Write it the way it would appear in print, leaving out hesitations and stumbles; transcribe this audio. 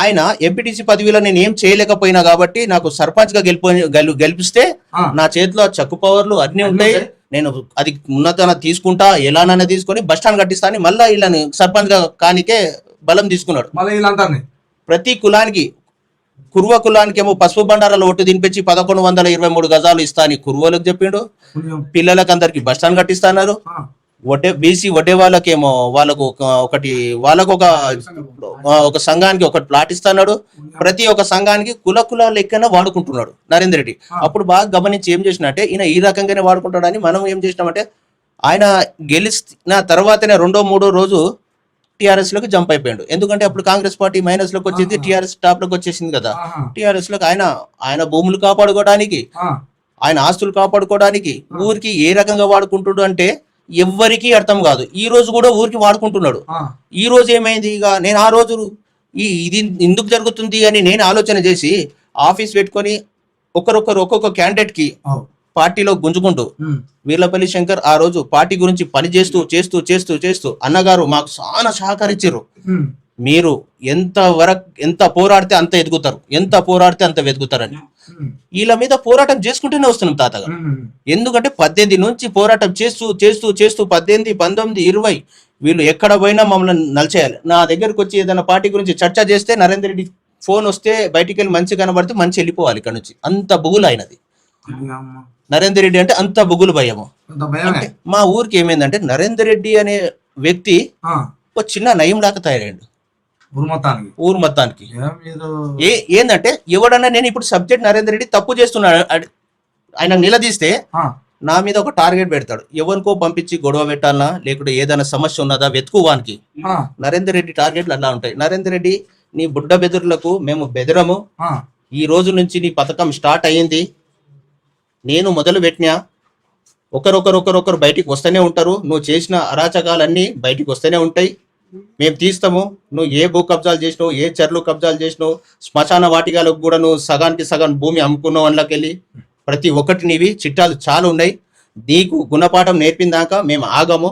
ఆయన ఎంపీటీసీ పదవిలో నేను ఏం చేయలేకపోయినా కాబట్టి నాకు సర్పంచ్ గా గెలిపిస్తే నా చేతిలో చక్కు పవర్లు అన్ని ఉంటాయి, నేను అది ఉన్నత తీసుకుంటా, ఎలానైనా తీసుకొని బస్ స్టాండ్ కట్టిస్తా అని మళ్ళీ వీళ్ళని సర్పంచ్ గా కానికే బలం తీసుకున్నాడు. ప్రతి కులానికి, కుర్వ కులానికి ఏమో పసుపు బండారాలు ఒట్టు తినిపించి 1123 గజాలు ఇస్తా అని కుర్వలకు చెప్పిండు. పిల్లలకు అందరికి బస్ స్టాండ్ కట్టిస్తాన్నారు. బీసీ వడ్డే వాళ్ళకేమో వాళ్ళకు ఒక సంఘానికి ఒకటి ప్లాట్ ఇస్తున్నాడు. ప్రతి ఒక్క సంఘానికి కుల లెక్కన వాడుకుంటున్నాడు నరేందర్ రెడ్డి. అప్పుడు బాగా గమనించి ఏం చేసినట్టే ఈయన ఈ రకంగానే వాడుకుంటాడని మనం ఏం చేసినామంటే ఆయన గెలిచిన తర్వాతనే 2-3 రోజు టీఆర్ఎస్ లోకి జంప్ అయిపోయాడు. ఎందుకంటే అప్పుడు కాంగ్రెస్ పార్టీ మైనస్ లోకి వచ్చింది, టీఆర్ఎస్ టాప్ లోకి వచ్చేసింది కదా. టీఆర్ఎస్ లోకి ఆయన భూములు కాపాడుకోవడానికి, ఆయన ఆస్తులు కాపాడుకోవడానికి ఊరికి ఏ రకంగా వాడుకుంటుడు అంటే ఎవ్వరికీ అర్థం కాదు. ఈ రోజు కూడా ఊరికి వాడుకుంటున్నాడు. ఈ రోజు ఏమైంది, ఇక నేను ఆ రోజు ఇది ఎందుకు జరుగుతుంది అని నేను ఆలోచన చేసి ఆఫీస్ పెట్టుకొని ఒక్కొక్క క్యాండిడేట్ కి పార్టీలో గుంజుకుంటూ వీర్లపల్లి శంకర్ ఆ రోజు పార్టీ గురించి పని చేస్తూ అన్నగారు మాకు చాలా సహకరించారు. మీరు ఎంత పోరాడితే అంత ఎదుగుతారు, ఎంత పోరాడితే అంత వెతుకుతారని వీళ్ళ మీద పోరాటం చేసుకుంటూనే వస్తున్నాం తాతగారు. ఎందుకంటే 18 నుంచి పోరాటం చేస్తూ 18, 19, 20 వీళ్ళు ఎక్కడ పోయినా మమ్మల్ని నలిచేయాలి. నా దగ్గరకు వచ్చి ఏదైనా పార్టీ గురించి చర్చ చేస్తే నరేందర్ రెడ్డి ఫోన్ వస్తే బయటికి వెళ్ళి మంచి కనబడితే మంచి వెళ్ళిపోవాలి ఇక్కడ నుంచి. అంత బుగులు అయినది నరేందర్ రెడ్డి అంటే, అంత బుగులు భయము. అంటే మా ఊరికి ఏమైందంటే నరేందర్ రెడ్డి అనే వ్యక్తి ఒక చిన్న నయం లాగా తయారయ్యాడు ఊరు మొత్తానికి. ఏంటంటే ఎవడన్నా నేను ఇప్పుడు సబ్జెక్ట్ నరేందర్ రెడ్డి తప్పు చేస్తున్నాడు ఆయన నిలదీస్తే నా మీద ఒక టార్గెట్ పెడతాడు. ఎవరికో పంపించి గొడవ పెట్టాలనా లేకుంటే ఏదైనా సమస్య ఉన్నదా వెతుకువానికి. నరేందర్ రెడ్డి టార్గెట్లు అలా ఉంటాయి. నరేందర్ రెడ్డి నీ బుడ్డ బెదురులకు మేము బెదరము, ఈ రోజు నుంచి నీ పథకం స్టార్ట్ అయ్యింది, నేను మొదలు పెట్టినా, ఒకరొకరు బయటికి వస్తూనే ఉంటారు, నువ్వు చేసిన అరాచకాలన్నీ బయటికి వస్తూనే ఉంటాయి, మేము తీస్తాము. నువ్వు ఏ భూ కబ్జాలు చేసినావు, ఏ చెర్లు కబ్జాలు చేసినావు, శ్మశాన వాటికాలకు కూడా నువ్వు సగానికి సగం భూమి అమ్ముకున్నావు, అందులోకెళ్ళి ప్రతి ఒక్కటి నీవి చిట్టాలు చాలా ఉన్నాయి. నీకు గుణపాఠం నేర్పిన దాకా మేము ఆగము.